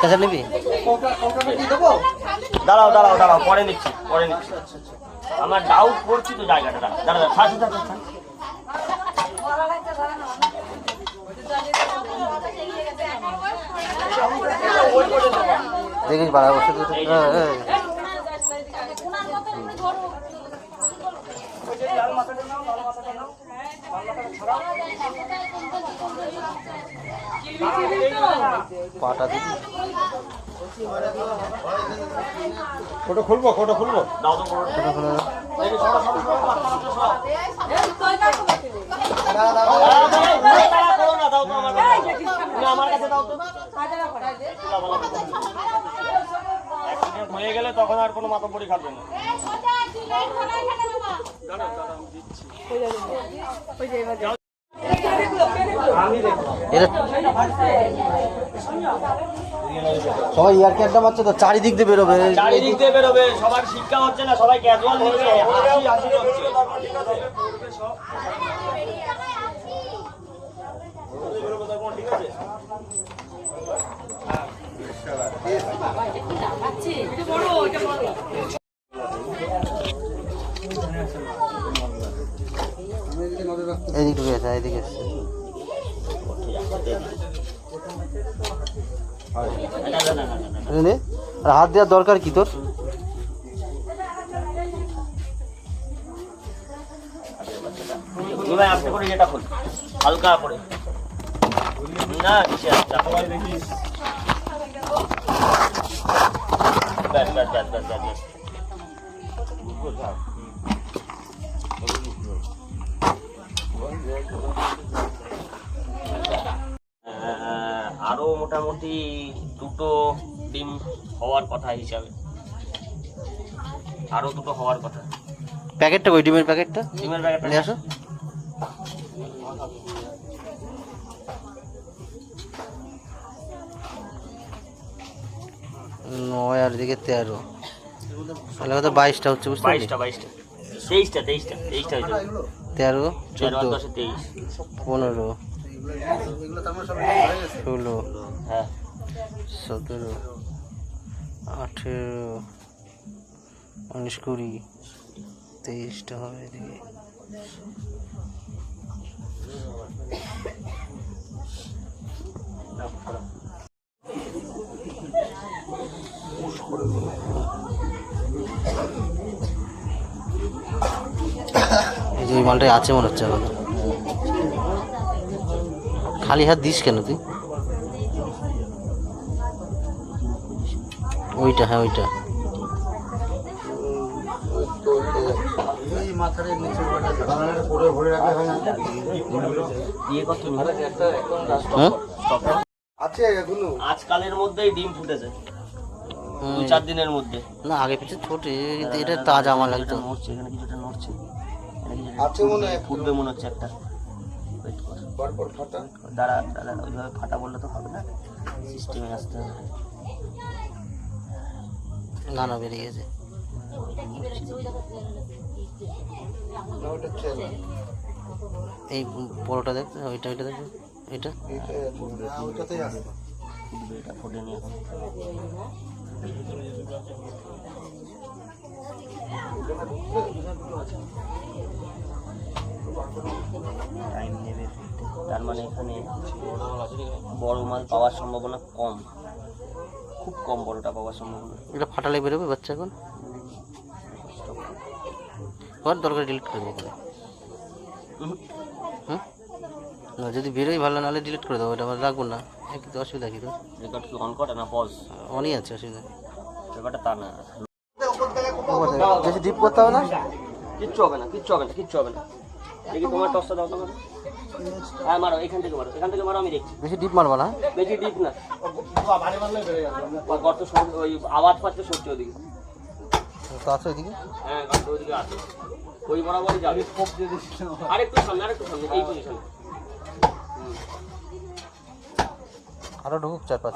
কেঁচা নিবি? দাঁড়াও দাঁড়াও দাঁড়াও, পরে নিচ্ছি পরে নিচ্ছি। আমার ডাউট করছি তো জায়গাটা। দাঁড়া দাঁড়া, থাক থাক থাক। দেখিস বাড়া বসে পাটা দিবি। কোটা খুলবো কোটা খুলবো দাও তো ফটো খুলে দাও। আমার কাছে দাও তো। হয়ে গেলে তখন আর কোনো মাথা পড়ি খাবে না। সবাই ইয়ারকি একটা মারছে তো, চারিদিক দিয়ে বেরোবে। চারিদিক দিয়ে বেরোবে, সবার শিক্ষা হচ্ছে না, সবাই ক্যাজুয়াল হচ্ছে, হাসি হাসি হচ্ছে। এদিক ঢুকে গেছে, এদিকে এসছে। আর হাত দেওয়ার দরকার কি তোর? আপনি করে এটা খোল হালকা করে না, দেখিস। ব্যাস ব্যাস ব্যাস ব্যাস ব্যাস। আরো মোটামুটি 2টো ডিম হওয়ার কথা হিসাবে, আরো 2টো হওয়ার কথা। প্যাকেটটা কই? ডিমের প্যাকেটটা? ডিমের প্যাকেটটা নিয়ে আসো। নয় আর দিকে 13, তাহলে কত? 22টা হচ্ছে, বুঝতে পারলি? 22টা 22টা 23টা 23টা 23টা হয়েছে। 13, 14 14, 23 15, 16, হ্যাঁ 17, 18, 19, 20, 23টা হবে এদিকে। এই যে ওই মালটাই আছে মনে হচ্ছে এখন। খালি হাত দিস কেন তুই? ওইটা, হ্যাঁ ওইটা। আজকালের মধ্যেই ডিম ফুটেছে, 2-4 দিনের মধ্যে। না আগে পিছিয়ে ছোটে, কিন্তু এটা তাজা মাল একদম। নড়ছে, এখানে কিছুটা নড়ছে, ফুটবে মনে হচ্ছে একটা। দাঁড়া দাঁড়া, ওইভাবে ফাটা বললে তো হবে না, সিস্টেমে আসতে হবে। না না বেরিয়ে গেছে। এই বড়টা দেখ, ওইটা ওইটা দেখ, এটা এটা ফোটেনি এখন। টাইম নেবে, তার মানে এখানে বড় মাল পাওয়ার সম্ভাবনা কম, খুব কম বড়টা পাওয়ার সম্ভাবনা। এটা ফাটালে বেরোবে বাচ্চা এখন? দরকার ডিলিট করে দেবো। হুম, না যদি বেরোই ভালো, নাহলে ডিলিট করে দেবো। এটা আমার রাখবো না, কিন্তু অসুবিধা কি তোর? রেকর্ড কি অন করে না পজ? অনই আছে, অসুবিধা। রেকর্ডটা তা না, বেশি ডিপ করতে হবে না, কিচ্ছু হবে না, কিচ্ছু হবে না, কিচ্ছু হবে না। দেখি তোমার টসটা দাও তোমার। হ্যাঁ মারো, এখান থেকে মারো, এখান থেকে মারো, আমি দেখছি। বেশি ডিপ মারবা না, বেশি ডিপ না, গর্ত ওই আওয়াজ পাচ্ছে সত্যি ওদিকে। তো আছে ওইদিকে। হ্যাঁ গর্ত ওইদিকে আছে, ওই বরাবরই যাবে। আরেকটু সামনে, আরেকটু সামনে, এই পজিশনে। আরো ঢুকুক 4-5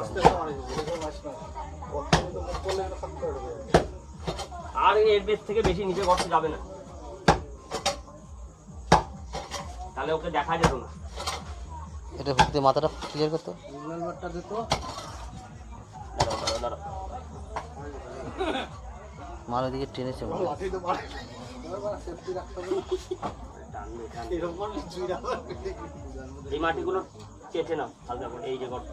আর এর বেশ থেকে বেশি নিচে গর্ত যাবে না, তাহলে ওকে দেখা যেত না। এটা হুক দিয়ে মাথাটা ক্লিয়ার করতো। দাঁড়াও। মাল ওদিকে টেনেছে মনে হয়। এই মাটিগুলো চেঁচে নাও হালকা করে, এই যে গর্ত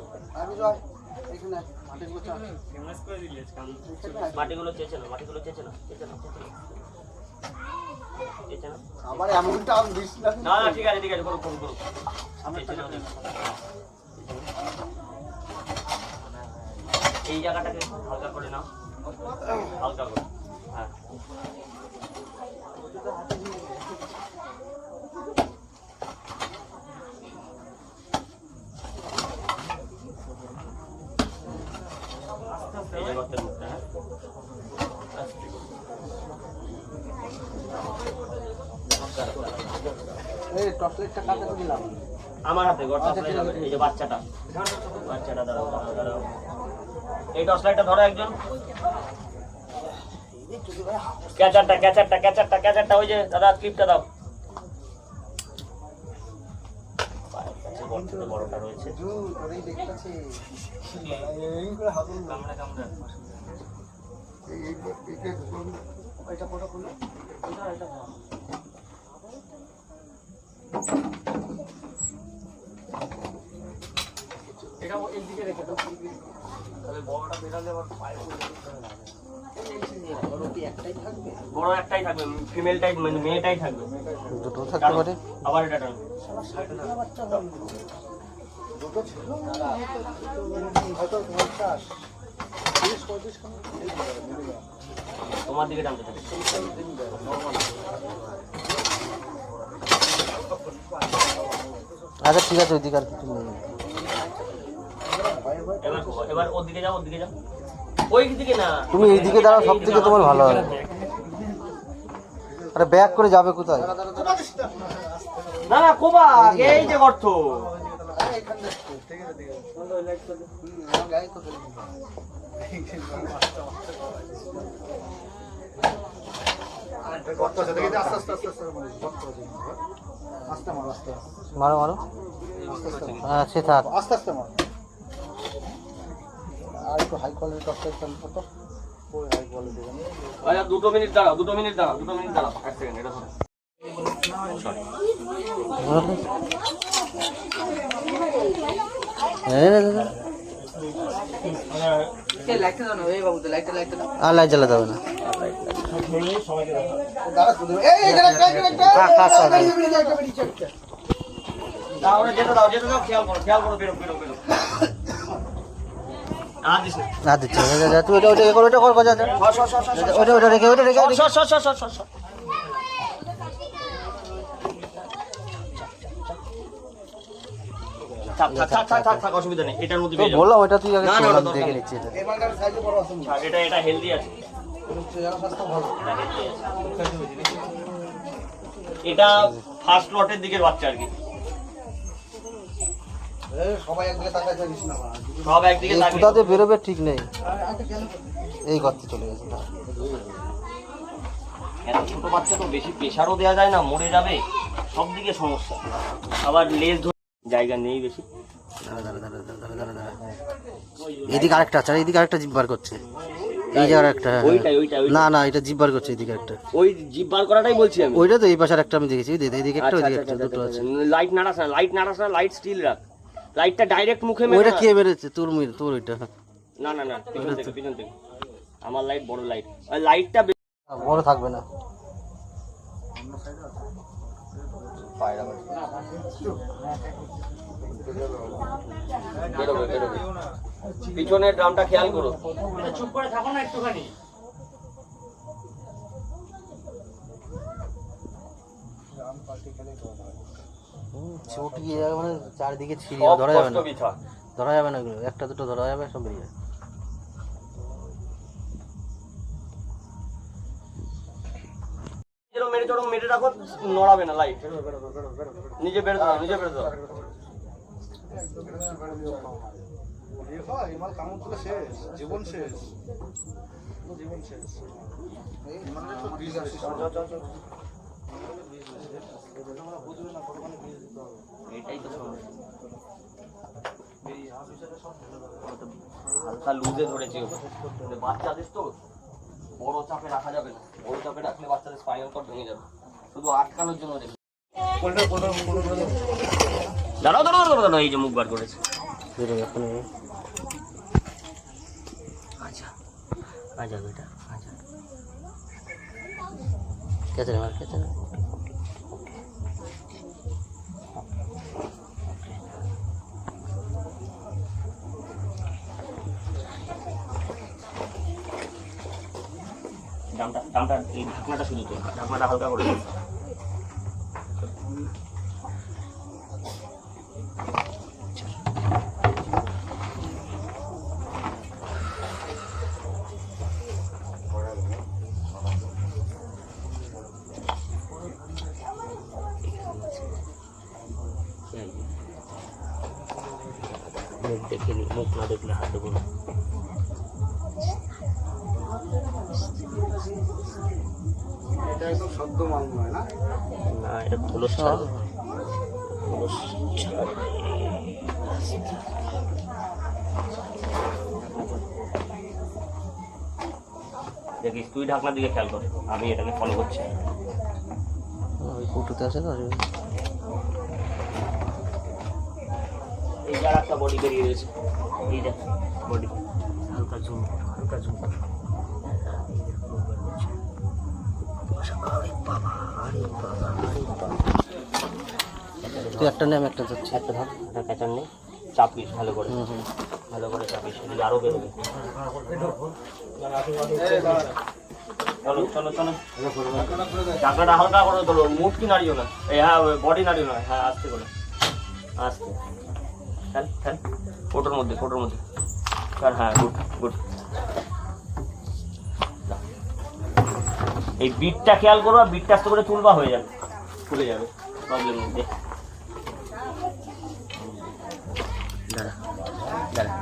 মাটিগুলো চেঁচে নাও, মাটিগুলো চেঁচে নাও, চেঁচে নাও, চেঁচে নাও, চেঁচে নাও। আবার এমনটা আমি দিস না। না না ঠিক আছে ঠিক আছে, করো করো করো, চেঁচে নাও, দেখো। এই জায়গাটাকে হালকা করে নাও, হালকা করে, হ্যাঁ। এই যে গর্তের মুখটা, হ্যাঁ। এই টর্চলাইটটা কাটে দিলাম। আমার হাতে গর্ত, এই যে বাচ্চাটা, বাচ্চাটা দাঁড়াও দাঁড়াও দাঁড়াও। এই টর্চ লাইটটা ধরো একজন। ক্যাচারটা ক্যাচারটা ক্যাচারটা ক্যাচারটা, ওই যে দাদা ক্লিপটা দাও। বড়টা রয়েছে। বড় একটাই থাকবে, ফিমেলটাই মানে মেয়েটাই থাকবে। দুটো থাকতে পারে। আবার এটা টানো। তোমার দিকে টানতে থাকে। আচ্ছা ঠিক আছে, ওইদিকে আর কিছু নেই। এবার এবার ওর দিকে যাও, ওর দিকে যাও। ওই দিকে না, তুমি এইদিকে দাঁড়াও, সব থেকে তোমার ভালো হবে। আরে ব্যাক করে যাবে কোথায়? না না কোবা, এই যে গর্ত। মারো মারো, সে থাক। আস্তে আস্তে মার। আর একটু হাই কোয়ালিটি টর্চলাইট চালাবো তো। ওই হাই কোয়ালিটি। আচ্ছা 2 মিনিট দাঁড়াও, 2 মিনিট দাঁড়াও, 2 মিনিট দাঁড়াও, 1 সেকেন্ড এটা ধরো। সরি। আর লাইট জ্বালাতে হবে না। দাও না, যেতে দাও, যেতে দাও, খেয়াল করো, খেয়াল করো, বেরো বেরো বেরো। আর দিস না। না দিচ্ছি, তুই ওটা ওটা কর, ওটা কর, যা যা। ওটা ওটা রেখে, ওটা রেখে। সর সর সর সর সর। থাক থাক থাক থাক থাক থাক, অসুবিধা নেই, এটার মধ্যে পেয়ে যাও। বললাম ওটা তুই আগে না, না, চল, ওটা আমি দরকার দেখে নেই। নিচ্ছি এটা। এটা এটা হেলদি আছে, এটা ফার্স্ট লটের দিকের বাচ্চা আর কি। সবাই একদিকে তাকায় থাকিস না। সব একদিকে এই থাকে। কোথাতে বেরোবে ঠিক নেই, এই গর্তে চলে গেছে। এত ছোট বাচ্চা তো বেশি প্রেশারও দেওয়া যায় না, মরে যাবে, সব দিকে সমস্যা। আবার লেজ জায়গা নেই বেশি। দাঁড়া দাঁড়া দাঁড়া দাঁড়া দাঁড়া দাঁড়া। এইদিকে আরেকটা আছে, আর এইদিকে আরেকটা জিভ বার করছে। এই যে আরেকটা, হ্যাঁ। ওইটাই ওইটাই না না, এটা জিভ বার করছে এইদিকে একটা। ওই জিভ বার করাটাই বলছি আমি। ওইটা তো এই পাশে একটা আমি দেখেছি, এইদিকে একটা, আচ্ছা, ওইদিকে আচ্ছা, একটা, আচ্ছা, দুটো আচ্ছা, আছে। লাইট নাড়াস না, লাইট নাড়াস না, লাইট স্টিল রাখ। লাইটটা ডাইরেক্ট মুখে মেরে ওইটা না। কে মেরেছে? তোর তোর ওইটা না না না, পিছন থেকে পিছন থেকে। আমার লাইট বড় লাইট, আর লাইটটা বড় থাকবে না। বেরোবে বেরোবে। পিছনের ড্রামটা খেয়াল করো। চুপ করে থাকো না একটুখানি। ছোটি মানে চারিদিকে ছিঁড়ে সব ধরা যাবে কষ্ট না, বিছা। ধরা যাবে না, এগুলো একটা দুটো ধরা যাবে, সব বেরিয়ে যাবে। যেরকম মেরে চড়ো মেরে রাখো, নড়াবে না লাইট। নিজে বেরো দাও, নিজে বেরো দাও। জীবন শেষ, জীবন শেষ। এটাই তো সমস্যা। হালকা লুজে ধরেছে বাচ্চাদের তো বড় চাপে রাখা যাবে না, বড় চাপে রাখলে বাচ্চাদের স্পাইনাল কর্ড ভেঙে যাবে, শুধু আটকানোর জন্য দেখি। দাঁড়াও দাঁড়াও দাঁড়াও, এই যে মুখ বার করেছে। আচ্ছা আচ্ছা বেটা আচ্ছা कैसे मार कैसे দামটা এই ঢাকনাটা শুধু তো, ঢাকনাটা হালকা করে দিন। মুখ দেখে নি, মুখ না দেখলে হাত দেবো না। এটা একদম সদ্য মাল নয় না? না এটা খোলস ছাড়া, খোলস ছাড়া। দেখিস তুই ঢাকনার দিকে খেয়াল কর, আমি এটাকে ফলো করছি। ওই কুটুতে আছে তো এই যার একটা বডি বেরিয়ে গেছে, এই দেখ বডি, হালকা ঝুম হালকা ঝুম। তুই একটা নে আমি একটা যাচ্ছি একটা ধর, একটা ক্যাচার নেই, চাপিস ভালো করে, ভালো করে চাপিস, এদিকে আরো বেরোবে। চলো চলো চলো, চাকরাটা হালকা করে তোলো, মুখ কি নাড়িও না, এই হ্যাঁ বডি নাড়িও না, হ্যাঁ আস্তে করে আস্তে, খেল খেল, কোটোর মধ্যে কোটোর মধ্যে, হ্যাঁ গুড গুড। এই বিটটা খেয়াল করো, বিটটা আস্তে করে তুলবা, হয়ে যাবে, খুলে যাবে, প্রবলেম নেই। দেখ দাঁড়া দাঁড়া,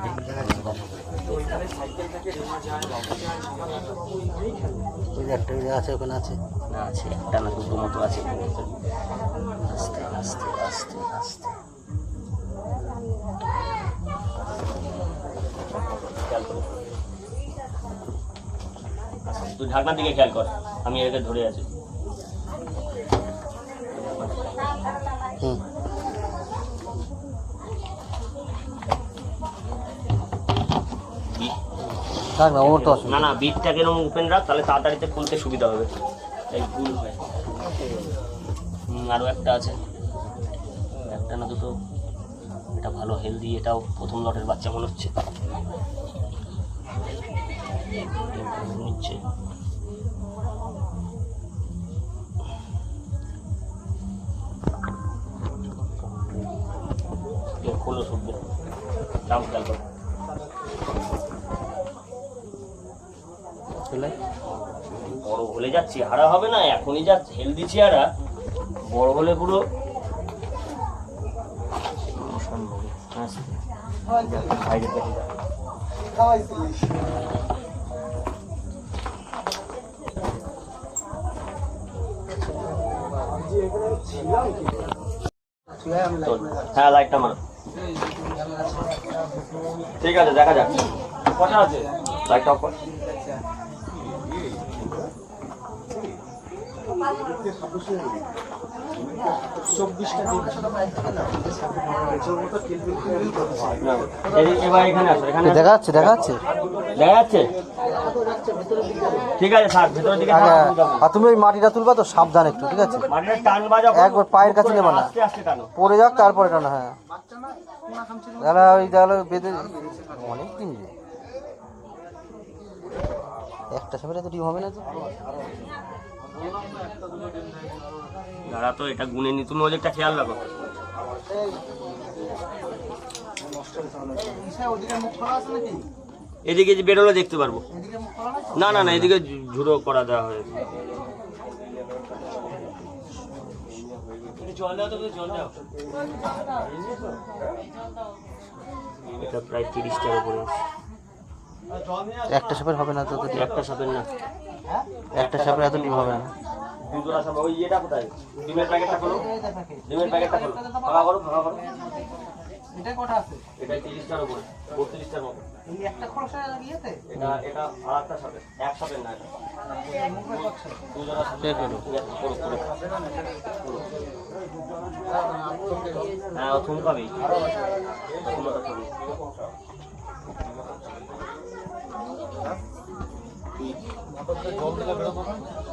ওই যে একটা আছে ওখানে আছে না আছে, একটা না দুটো মতো আছে। আস্তে আস্তে আস্তে আস্তে খেয়াল করো, তুই ঢাকনার দিকে খেয়াল কর, আমি এটাকে ধরে আছি। হুম থাক না ওর তো না না, বিটটাকে এরকম ওপেন রাখ, তাহলে তাড়াতাড়িতে খুলতে সুবিধা হবে, তাই ভুল হয়। আরও একটা আছে, একটা না দুটো, এটা ভালো হেলদি, এটাও প্রথম লটের বাচ্চা মনে হচ্ছে, নিচ্ছে। খোলো শুকবে, দাম খেয়াল করো। বড় হলে যা চেহারা হবে না, এখনই যা হেলদি চেহারা, বড় হলে পুরো হ্যাঁ লাইটটা মারো, ঠিক আছে দেখা যাক কটা আছে, লাইটটা অফ কর। এবার এখানে আসো, এখানে দেখা যাচ্ছে দেখা যাচ্ছে দেখা যাচ্ছে, ঠিক আছে থাক, ভেতরের দিকে থাক, আর তুমি ওই মাটিটা তুলবা তো সাবধান একটু, ঠিক আছে মাটিটা টানবা, যখন একবার পায়ের কাছে নেবা না, আস্তে আস্তে টানো। পড়ে যাক তারপরে টানো। হ্যাঁ তাহলে ওই তাহলে বেঁধে অনেক দিন যে একটা সাপের এত ডিম হবে না তো। দাঁড়া তো, এটা গুনে নি, তুমি ওদিকটা খেয়াল রাখো। এদিকে যে বেরোলে দেখতে পারবো, না না না, এদিকে ঝুড়ো করা দেওয়া হয়েছে। জল দাও তো, জল দাও। এটা প্রায় 30টার উপরে, একটা সাপের হবে না তো, একটা সাপের না, একটা সাপের এত ডিম হবে না। দুজোড়া সাপ। ওই এটা কোথায়, ডিমের প্যাকেটটা খোলো, ডিমের প্যাকেটটা খোলো, ফাঁকা করো ফাঁকা করো, এটা কটা আছে? এটা 30টার উপরে 32টার মতো। এই একটা খরচা লাগিয়েতে এটা আরেকটা সাপের এক সাপের না এটা মুখে করছে। দু জোড়া সাপের করো। হ্যাঁ ও থমকাবি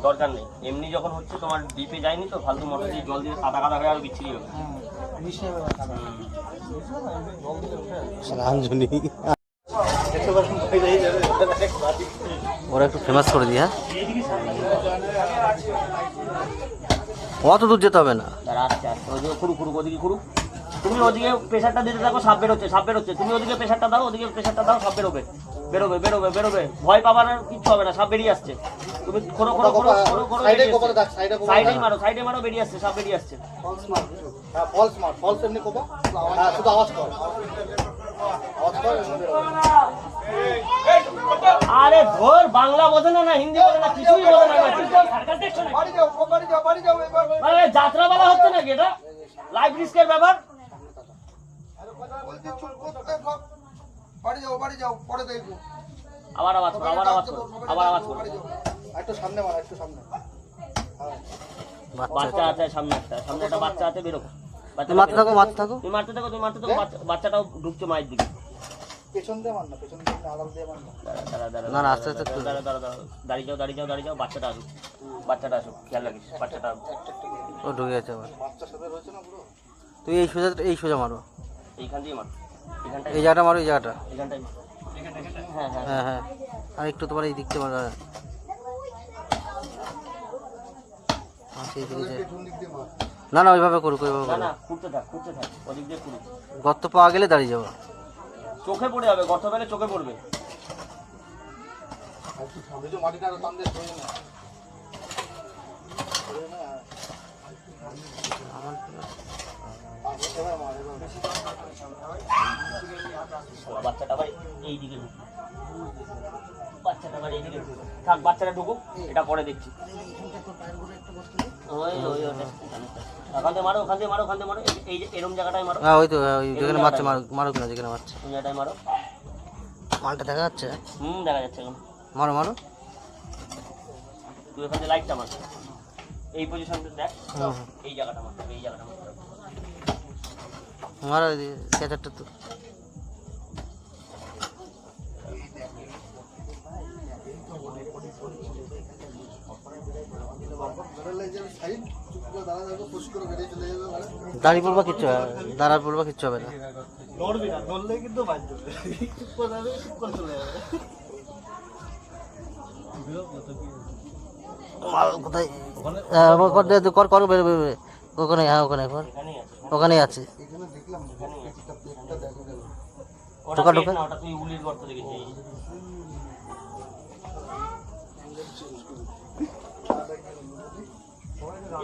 দরকার নেই, এমনি যখন হচ্ছে তোমার ডিপে যায়নি তো ফালতু মোটর দিয়ে জল দিয়ে কাদা কাদা হয়ে আরো বিচ্ছিরি হবে। রাঞ্জনি ওরা একটু ফেমাস করে দিই। হ্যাঁ অত দূর যেতে হবে না। আস্তে আস্তে ওদিকে খুরু খুরু ওদিকে খুরু, তুমি ওদিকে প্রেশারটা দিতে থাকো, সাপ বেরোচ্ছে সাপ বেরোচ্ছে, তুমি ওদিকে প্রেশারটা দাও, ওদিকে প্রেশারটা দাও, সাপ বেরোবে বেরোবে বেরোবে বেরোবে, ভয় পাবার আর কিচ্ছু হবে না, সাপ বেরিয়ে আসছে। তুমি খোরো খোরো খোরো খোরো খোরো সাইডে মারো, সাইডে মারো, বেরিয়ে আসছে, সাপ বেরিয়ে আসছে। ফলস মার। হ্যাঁ ফলস মার, ফলস এমনি কোপা। হ্যাঁ শুধু আওয়াজ কর, আওয়াজ কর এমনি বেরো। আরে ধর বাংলা বোঝে না, না হিন্দি বোঝে না, কিছুই বোঝে না। বাড়ি যাও বাড়ি যাও বাড়ি যাও এবার। আরে যাত্রা বলা হচ্ছে নাকি এটা? লাইফ রিস্কের ব্যাপার। বলছি চুপ করতে থাক। বাড়ি যাও পরে দেখবো। আবার আওয়াজ করো, আবার আওয়াজ করো, আবার আওয়াজ করো। একটু সামনে মার, একটু সামনে। বাচ্চা আছে সামনে একটা, সামনে একটা বাচ্চা আছে, বেরো। তুমি মারতে থাকো মারতে থাকো। তুমি মারতে থাকো, তুমি মারতে থাকো, বাচ্চাটাও ঢুকছে মায়ের দিকে। পেছন দিয়ে মার না, পেছন দিয়ে আড়াল দিয়ে মার না। দাঁড়া দাঁড়া না না আস্তে আস্তে একটু। দাঁড়া দাঁড়া দাঁড়া, দাঁড়িয়ে যাও দাঁড়িয়ে যাও দাঁড়িয়ে যাও, বাচ্চাটা আসুক, বাচ্চাটা আসুক, খেয়াল রাখিস বাচ্চাটা। ও ঢুকে গেছে আবার। বাচ্চার সাথে রয়েছে না পুরো। তুই এই সোজা মারো, এইখান দিয়ে মার, এইখানটায় এই জায়গাটা মারো, এই জায়গাটা। এইখানটায়। হ্যাঁ হ্যাঁ হ্যাঁ হ্যাঁ আর একটু তোমার এই দিক থেকে মারো। সেই দিকে যায়। পেছন দিক দিয়ে মার। না না ওইভাবে করুক, ওইভাবে না করুক। না খুঁড়তে থাক ওদিক দিয়ে খুঁড়ি। গর্ত পাওয়া গেলে দাঁড়িয়ে যাবো। চোখে পড়ে যাবে, গর্ত পেলে চোখে পড়বে। আর একটু সামনে যে মাটিটা আরো টান দিয়ে সরে না। সরে না। এবার মার, এবার মার। বাচ্চাটা আবার এইদিকে ঢুক, বাচ্চাটা আবার এইদিকে ঢুক। থাক বাচ্চাটা ঢুকুক, এটা পরে দেখছি। ওই ওই ওটা ওখান থেকে মারো, ওখান থেকে মারো, ওখান থেকে মারো, এই যে এরম জায়গাটায় মারো, হ্যাঁ ওই তো ওই যেখানে মারছে মারুক না, যেখানে মারছে ওই জায়গাটায় মারো। মালটা দেখা যাচ্ছে। দেখা যাচ্ছে এখন। মারো মারো। তুই ওখান থেকে লাইটটা মার, এই পজিশনটা দেখ, হুম এই জায়গাটা মার, এই জায়গাটা মার। মারো ক্যাচারটা তো। বেরোলে যে সাইড চুপ করে দাঁড়া থাকো, ফুস করে বেরিয়ে চলে যাবে মানে। দাঁড়িয়ে পড়বা কিচ্ছু হবে, দাঁড়ার পড়বা কিচ্ছু হবে না। নড়বি না, নড়লে কিন্তু বাজবে। চুপ করে দাঁড়াবে, চুপ করে চলে যাবে। কোথায় কর কর বেরো বেরো বেরো। ওখানে হ্যাঁ ওখানে কর, এখানেই আছে, ওখানেই আছে। এখানে দেখলাম পেটটা পেটটা দেখা গেল। ওটা ঢোকা, পেট ঢোকা। না, ওটা তুই উলির গর্ত দেখেছিস।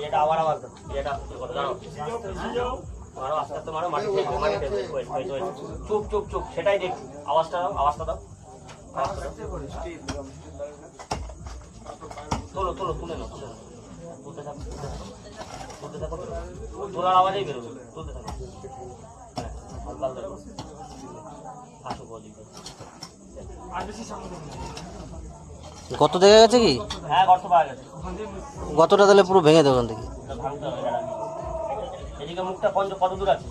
এটা আবার আওয়াজ দাও, এটা দাঁড়াও, মারো আস্তে আস্তে মারো, মাটি থেকে মাটি থেকে চুপ চুপ চুপ, সেটাই দেখছি। আওয়াজটা দাও, আওয়াজটা দাও, আওয়াজটা দাও। তোলো তোলো, তুলে নাও, তুলে নাও, তুলতে থাকো, তুলতে থাকো, তোলার আওয়াজেই বেরোবে, তুলতে থাকো। হ্যাঁ হালকা হালকা করো। আসুক ওদিকে। গত দেখা গেছে কি? হ্যাঁ গর্ত পাওয়া গেছে, গতটা তাহলে পুরো ভেঙে দেবো ওখান থেকে। এটা ভাঙতে হবে, এটা রাখবি। এদিকে মুখটা কত দূর আছে?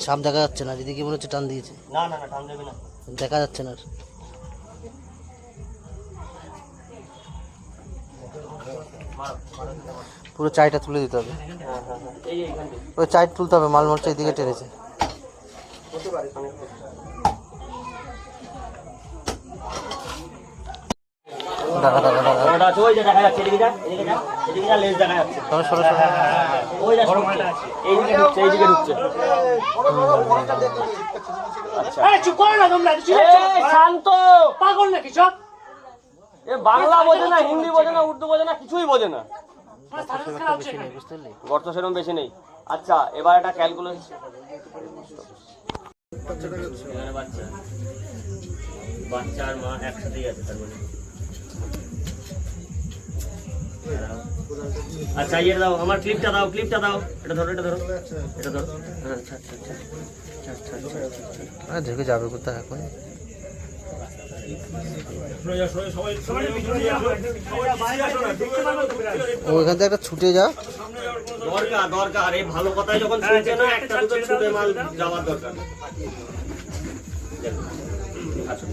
সাপ দেখা যাচ্ছে না, যেদিকে মনে হচ্ছে টান দিয়েছে। না না না, টান দেবে না। দেখা যাচ্ছে না আর। মারো মারো, পুরো চাইটা তুলে দিতে হবে। হ্যাঁ হ্যাঁ হ্যাঁ, এই যে এইখান থেকে। ওই চাইট তুলতে হবে, মাল মরচা এদিকে টেনেছে। হতে পারে খানিকটা। দাঁড়া দাঁড়া দাঁড়া। ওটা আছে, ওই যে দেখা যাচ্ছে, এদিকে যা, এদিকে যা, এদিকে যা, লেজ দেখা যাচ্ছে। সরো সরো সরো। ওই যা ঢুকছে, এইদিকে ঢুকছে, এইদিকে ঢুকছে। আচ্ছা চুপ করো না তোমরা, এই শান্ত, পাগল নাকি সব? এ বাংলা বোঝে না, হিন্দি বোঝে না, উর্দু বোঝে না, কিছুই বোঝে না। বেশি নেই বুঝতে পারলি? গর্ত সেরকম বেশি নেই। আচ্ছা এবার একটা ক্যালকুলেশন। এখানে বাচ্চা, বাচ্চা আর মা একসাথেই আছে, তার মানে আচ্ছা ইয়ে দাও, আমার ক্লিপটা দাও, ক্লিপটা দাও। এটা ধরো, এটা ধরো, এটা ধরো। আচ্ছা আচ্ছা আচ্ছা আচ্ছা আচ্ছা আচ্ছা। ঢেকে যাবে কোথায় এখন? ওইখান থেকে একটা ছুটে যা। দরকার দরকার, এই ভালো কথাই যখন শুনছে না, একটা দুটো ছুটে মাল যাওয়ার দরকার। আচ্ছা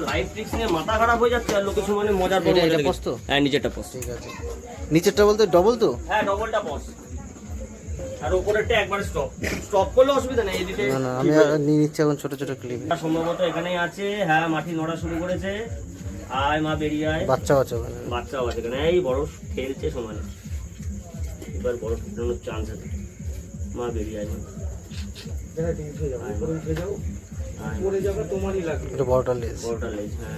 লাইফ ট্রিক্স নিয়ে মাথা খারাপ হয়ে যাচ্ছে, আর লোকের সঙ্গে মজার এটা এটা পোস্ত তো? হ্যাঁ নিচেরটা পোস্ত। ঠিক আছে, নিচেরটা বলতে ডবল তো? হ্যাঁ ডবলটা পোস্ত, আর উপরেরটা একবার স্টপ। স্টপ করলে অসুবিধা নেই, এদিকে না না, আমি নিয়ে নিচ্ছি এখন ছোট ছোট ক্লিপ। সম্ভবত এখানেই আছে। হ্যাঁ মাটি নড়া শুরু করেছে। আয় মা বেরিয়ে আয়। বাচ্চাও আছে ওখানে। বাচ্চাও আছে এখানে, এই বড় খেলছে সমানে। এবার বড় ফুটানোর চান্স আছে। মা বেরিয়ে আয়। এটা বড়টা লেজ। বড়টা লেজ, হ্যাঁ।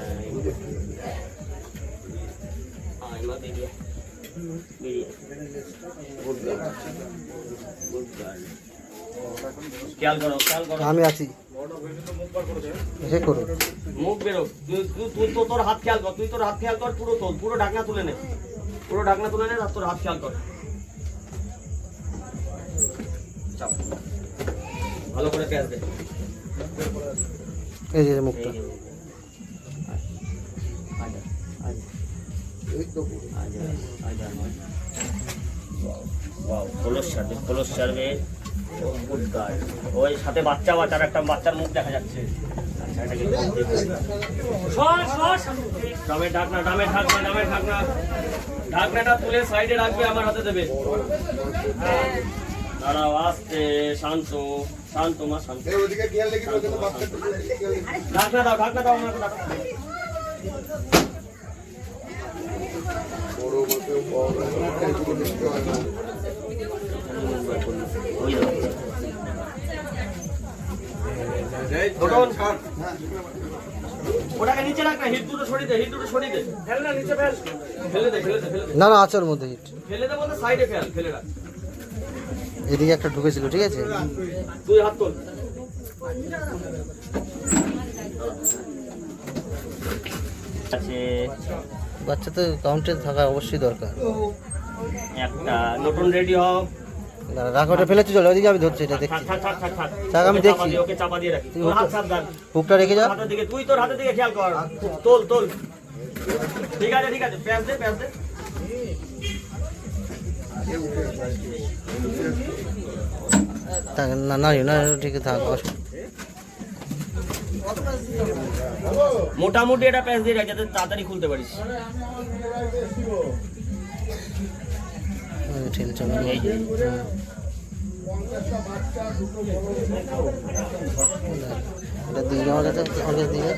আয় মা বেরিয়ে আয়। বেরিয়ে আয়। Good girl. Good girl. খেয়াল করো, খেয়াল করো। আমি আছি, সে করো। মুখ বেরো, তুই তো তোর হাত খেয়াল কর, তুই তোর হাত খেয়াল কর, পুরো তোল, পুরো ঢাকনা তুলে নে, পুরো ঢাকনা তুলে নে, আর তোর হাত খেয়াল কর। চাপ ভালো করে প্যাঁচ দে। এই যে মুখটা। এই যে। আজা আজা আজা আজা। ওয়াও, খোলস ছাড়বে, খোলস ছাড়বে। Good girl. ওই সাথে বাচ্চা, বাচ্চার একটা বাচ্চার মুখ দেখা যাচ্ছে। আচ্ছা এটাকে ডামের ঢাকনা, ডামের ঢাকনা, ডামের ঢাকনা। ঢাকনাটা তুলে সাইডে রাখবে, আমার হাতে দেবে। দাঁড়াও, আস্তে, শান্ত, শান্ত মা, শান্ত। ঢাকনা দাও, ঢাকনা দাও, আমার ঢাকনা। ওই দাও। ওটাকে নিচে রাখ না, হিট দুটো সরিয়ে দে, হিট দুটো সরিয়ে দে। ফেল না, নিচে ফেল। ফেলে দে, ফেলে দে, ফেলে দে। না না, আছে ওর মধ্যে হিট। ফেলে দে বলতে সাইডে ফেল, ফেলে রাখ। এদিকে একটা ঢুকেছিল, ঠিক আছে? তুই হাত তোল। আছে বাচ্চা তো কাউন্টে থাকা অবশ্যই দরকার। একটা নতুন রেডি হও। রাখ, ওটা ফেলেছি, চলো ওদিকে, আমি ধরছি, এটা থাক দেখছি। থাক থাক থাক থাক। থাক, আমি ওকে চাপা দেখছি। দিয়ে, ওকে চাপা দিয়ে রাখি। তোর হাত সাবধান। হুকটা রেখে যা। হাতের দিকে, তুই তোর হাতের দিকে খেয়াল কর। তোল তোল। ঠিক আছে ঠিক আছে, প্যাঁচ দে, প্যাঁচ দে। থাক, না না না, ঠিক থাক। মোটামুটি এটা প্যাঁচ দিয়ে রাখ, যাতে তাড়াতাড়ি খুলতে পারিস। ঠেলছে না। এই যে। এটা দিয়ে আমার কাছে, আমার কাছে দিয়ে।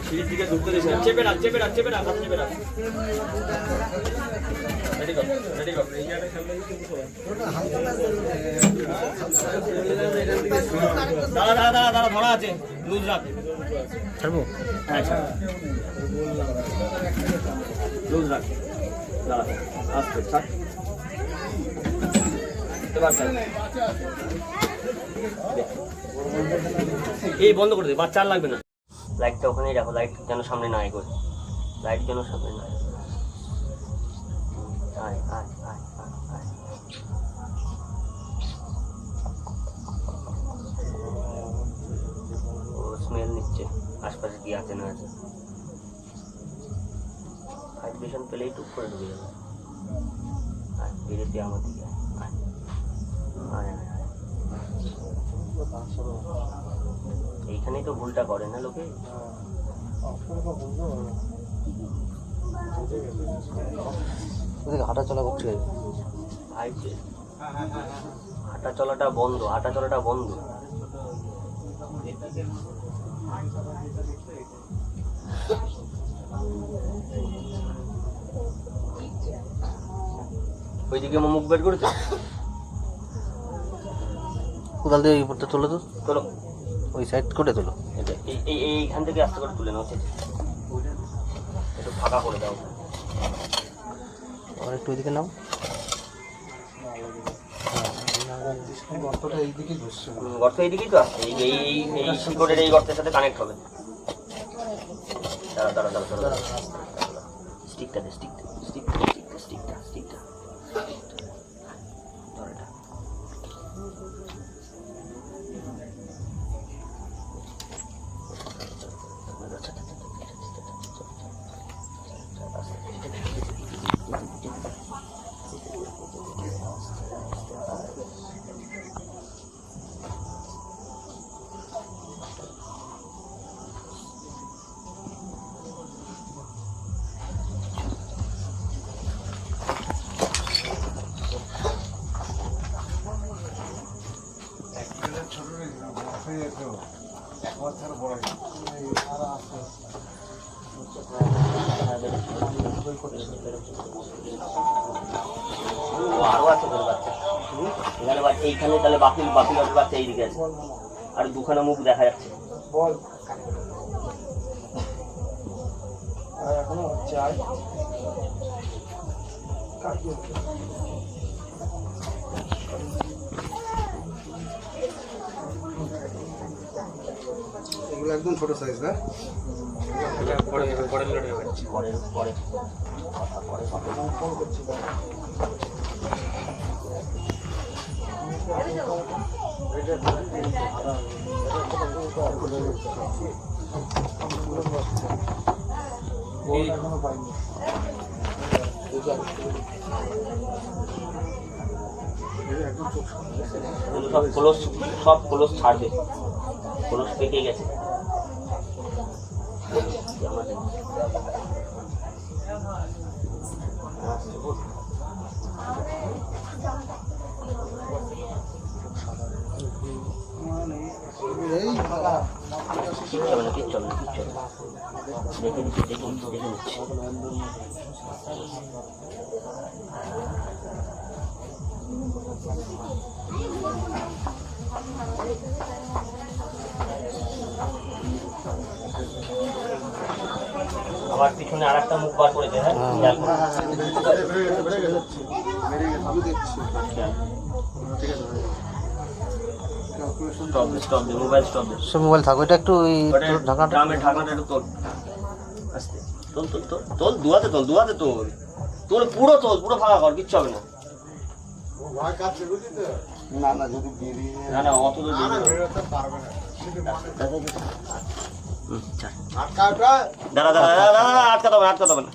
সিঁড়ির দিকে ঢুকতে দিস না। চেপে রাখ, চেপে রাখ, চেপে রাখ, হাত চেপে রাখ। রেডি কর, রেডি কর। দাঁড়া দাঁড়া দাঁড়া দাঁড়া, ধরা আছে, লুজ রাখ। ছাড়বো? হ্যাঁ ছাড়, লুজ রাখ। দাঁড়া, আস্তে ছাড়। এবার ছাড়। এই বন্ধ করে দে, বাচ্চা আর লাগবে না। লাইটটা ওখানেই রাখো, লাইট যেন সামনে না এগোয়, লাইট যেন সামনে না এগোয়। আয় আয় আয় আয় আয়। ও স্মেল নিচ্ছে, আশপাশে কি আছে না আছে। ভাইব্রেশন পেলেই টুক করে ঢুকে যাবে। আয় ধীরে ধীরে আমার দিকে আয় আয় আয় আয়। এইখানেই তো ভুলটা করে না লোকে। হাঁটা চলা করছে, হাঁটা চলাটা বন্ধ, হাঁটা চলাটা বন্ধ। ওইদিকে আমার মুখ বের করেছে। কোদাল দিয়ে এই উপরটা তোলো তো, চলো ওই সাইড করে তোলো। এটা এইখান থেকে আস্তে করে তুলে নাও, একটু ফাঁকা করে দাও। আর একটু ওইদিকে নাও। গর্তটা এইদিকে ঘুরছে। গর্ত এইদিকেই তো আছে, এই এই এই শিকড়ের এই গর্তের সাথে কানেক্ট হবে। দাঁড়া দাঁড়া দাঁড়া দাঁড়া, স্টিকটা দে, স্টিকটা স্টিকটা স্টিকটা স্টিকটা ধর এটা। আরো আছে তোর বাচ্চা এখানে, এইখানে তাহলে বাকি বাকি বাচ্চা এইদিকে আছে, আর দুখানা মুখ দেখা যাচ্ছে। বল আর এখনো হচ্ছে আর এগুলো একদম ছোট সাইজ না? পরে পরে পরে পরে সব ক্লোজ ছাড়বে, ক্লোজ পেকে গেছে। কিচ্ছু হবে না, কিচ্ছু হবে না, কিচ্ছু হবে না। দেখে নিচ্ছি, দেখে নিচ্ছি, দেখে নিচ্ছি। আমার পিছনে আর একটা মুখ বার করেছে। হ্যাঁ মোবাইল স্টপ দে, সে মোবাইল থাকো, এটা একটু ওই ঢাকাটা ড্রামের ঢাকনাটা একটু তোল, আস্তে তোল তোল তোল তোল, দুয়াতে তোল, দুয়াতে তোল, তোল পুরো তোল, পুরো ফাঁকা কর, কিচ্ছু হবে না। না না যদি বেরিয়ে না না অত তো বেরোতে পারবে না। দাঁড়া দাঁড়া দাঁড়া দাঁড়া, আটকাতে হবে, আটকাতে হবে না।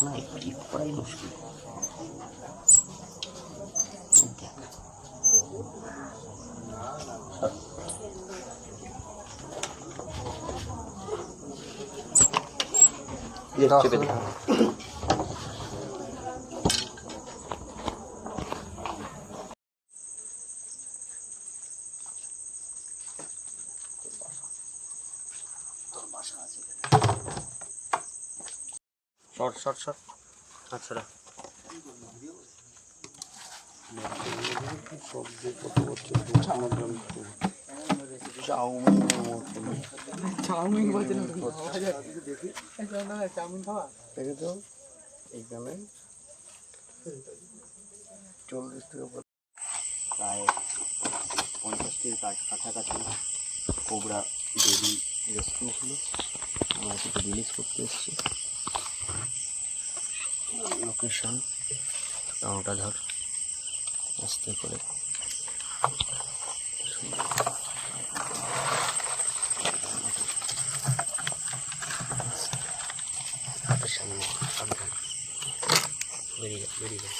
না একটু ঠিক করাই মুশকিল। চেপে দে। শর্ট শর্ট শর্ট, আচ্ছা চাউমিন বলতে চাউমিন খাওয়া দেখে তো এইখানে 40 থেকে প্রায় 50টির কাছাকাছি কোবরা বেবি রেস্কিউ ছিল, আমরা সেটা রিলিজ করতে এসেছি। লোকেশন ওটা ধর আস্তে করে, হাতের সামনে বেরিয়ে যায় বেরিয়ে যায়।